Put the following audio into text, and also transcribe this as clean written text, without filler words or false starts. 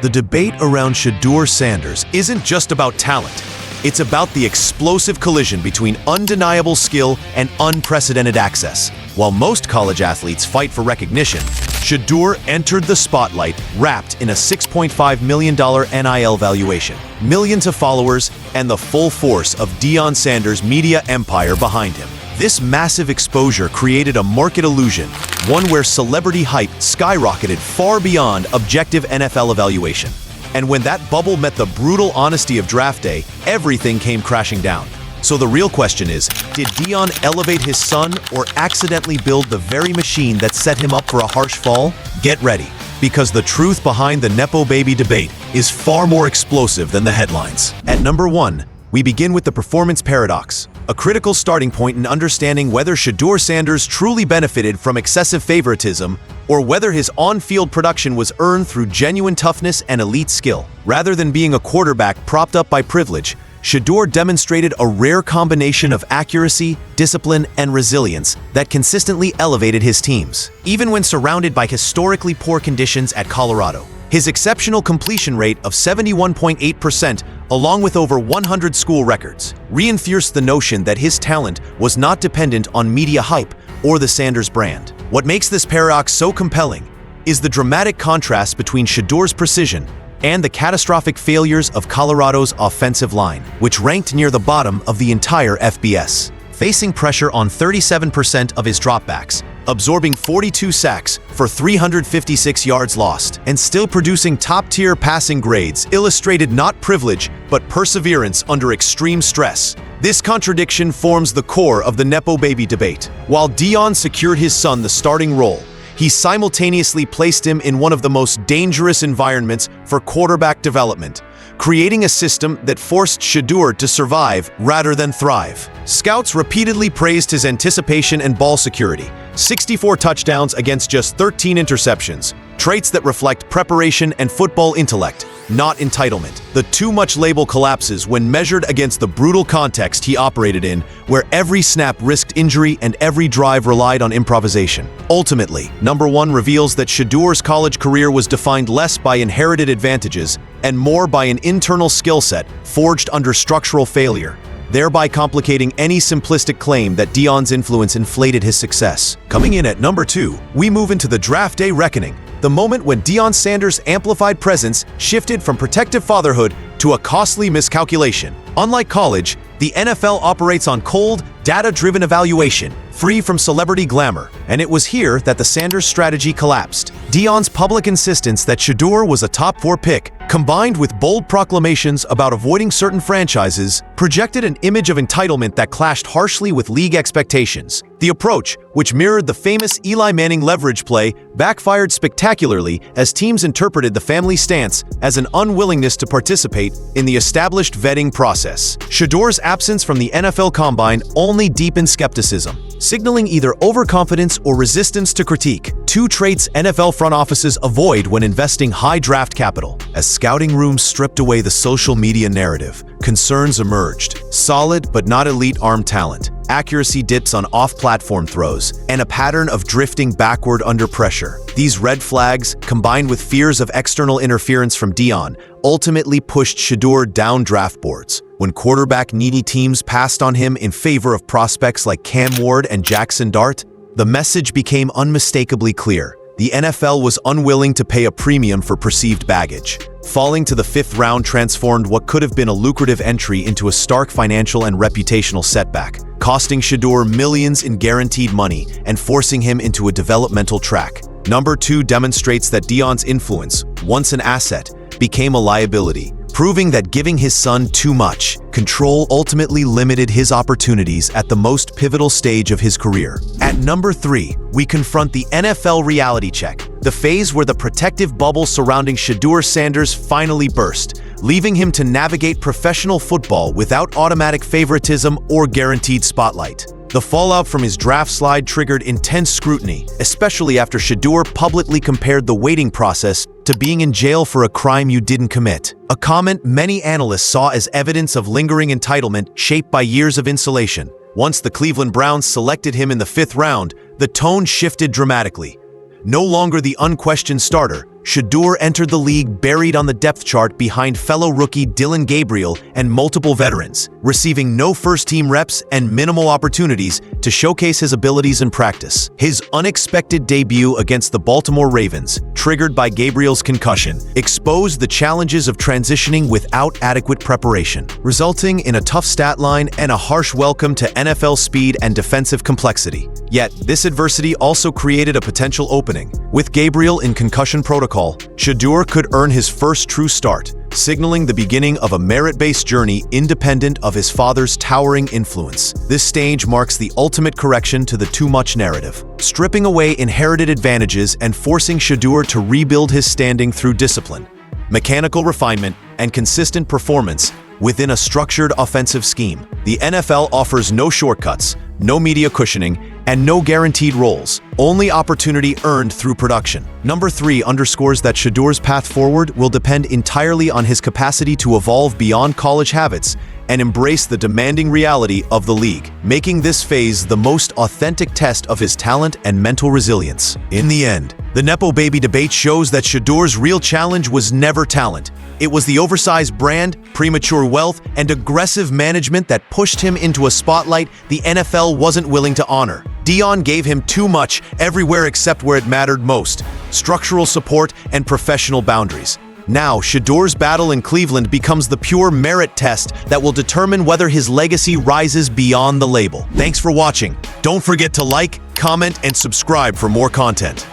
The debate around Shedeur Sanders isn't just about talent. It's about the explosive collision between undeniable skill and unprecedented access. While most college athletes fight for recognition, Shedeur entered the spotlight wrapped in a $6.5 million NIL valuation, millions of followers, and the full force of Deion Sanders' media empire behind him. This massive exposure created a market illusion, one where celebrity hype skyrocketed far beyond objective NFL evaluation. And when that bubble met the brutal honesty of draft day, everything came crashing down. So the real question is, did Deion elevate his son or accidentally build the very machine that set him up for a harsh fall? Get ready, because the truth behind the Nepo Baby debate is far more explosive than the headlines. At number 1, we begin with the performance paradox, a critical starting point in understanding whether Shedeur Sanders truly benefited from excessive favoritism or whether his on-field production was earned through genuine toughness and elite skill. Rather than being a quarterback propped up by privilege, Shedeur demonstrated a rare combination of accuracy, discipline, and resilience that consistently elevated his teams, even when surrounded by historically poor conditions at Colorado. His exceptional completion rate of 71.8%, along with over 100 school records, reinforced the notion that his talent was not dependent on media hype or the Sanders brand. What makes this paradox so compelling is the dramatic contrast between Shedeur's precision and the catastrophic failures of Colorado's offensive line, which ranked near the bottom of the entire FBS. Facing pressure on 37% of his dropbacks, absorbing 42 sacks for 356 yards lost, and still producing top-tier passing grades illustrated not privilege but perseverance under extreme stress. This contradiction forms the core of the Nepo Baby debate. While Deion secured his son the starting role, he simultaneously placed him in one of the most dangerous environments for quarterback development, creating a system that forced Shedeur to survive rather than thrive. Scouts repeatedly praised his anticipation and ball security, 64 touchdowns against just 13 interceptions, traits that reflect preparation and football intellect, not entitlement. The too much label collapses when measured against the brutal context he operated in, where every snap risked injury and every drive relied on improvisation. Ultimately, number 1 reveals that Shedeur's college career was defined less by inherited advantages and more by an internal skill set forged under structural failure, thereby complicating any simplistic claim that Deion's influence inflated his success. Coming in at number 2, we move into the draft day reckoning, the moment when Deion Sanders' amplified presence shifted from protective fatherhood to a costly miscalculation. Unlike college, the NFL operates on cold, data-driven evaluation, free from celebrity glamour, and it was here that the Sanders strategy collapsed. Deion's public insistence that Shedeur was a top 4 pick, combined with bold proclamations about avoiding certain franchises, projected an image of entitlement that clashed harshly with league expectations. The approach, which mirrored the famous Eli Manning leverage play, backfired spectacularly as teams interpreted the family stance as an unwillingness to participate in the established vetting process. Shedeur's absence from the NFL Combine only deepened skepticism, signaling either overconfidence or resistance to critique, 2 traits NFL front offices avoid when investing high draft capital. As scouting rooms stripped away the social media narrative, concerns emerged: solid but not elite arm talent, accuracy dips on off-platform throws, and a pattern of drifting backward under pressure. These red flags, combined with fears of external interference from Deion, ultimately pushed Shedeur down draft boards. When quarterback-needy teams passed on him in favor of prospects like Cam Ward and Jackson Dart, the message became unmistakably clear. The NFL was unwilling to pay a premium for perceived baggage. Falling to the 5th round transformed what could have been a lucrative entry into a stark financial and reputational setback, costing Shedeur millions in guaranteed money and forcing him into a developmental track. Number 2 demonstrates that Deion's influence, once an asset, became a liability, proving that giving his son too much control ultimately limited his opportunities at the most pivotal stage of his career. At number 3, we confront the NFL reality check, the phase where the protective bubble surrounding Shedeur Sanders finally burst, leaving him to navigate professional football without automatic favoritism or guaranteed spotlight. The fallout from his draft slide triggered intense scrutiny, especially after Shedeur publicly compared the waiting process to being in jail for a crime you didn't commit, a comment many analysts saw as evidence of lingering entitlement shaped by years of insulation. Once the Cleveland Browns selected him in the 5th round, the tone shifted dramatically. No longer the unquestioned starter, Shedeur entered the league buried on the depth chart behind fellow rookie Dillon Gabriel and multiple veterans, receiving no first-team reps and minimal opportunities to showcase his abilities in practice. His unexpected debut against the Baltimore Ravens, triggered by Gabriel's concussion, exposed the challenges of transitioning without adequate preparation, resulting in a tough stat line and a harsh welcome to NFL speed and defensive complexity. Yet, this adversity also created a potential opening. With Gabriel in concussion protocol, Shedeur could earn his first true start, signaling the beginning of a merit-based journey independent of his father's towering influence. This stage marks the ultimate correction to the too-much narrative, stripping away inherited advantages and forcing Shedeur to rebuild his standing through discipline, mechanical refinement, and consistent performance within a structured offensive scheme. The NFL offers no shortcuts, no media cushioning, and no guaranteed roles, only opportunity earned through production. Number 3 underscores that Shedeur's path forward will depend entirely on his capacity to evolve beyond college habits and embrace the demanding reality of the league, making this phase the most authentic test of his talent and mental resilience. In the end, the Nepo Baby Debate shows that Shedeur's real challenge was never talent. It was the oversized brand, premature wealth, and aggressive management that pushed him into a spotlight the NFL wasn't willing to honor. Deion gave him too much everywhere except where it mattered most: structural support and professional boundaries. Now, Shedeur's battle in Cleveland becomes the pure merit test that will determine whether his legacy rises beyond the label. Thanks for watching. Don't forget to like, comment, and subscribe for more content.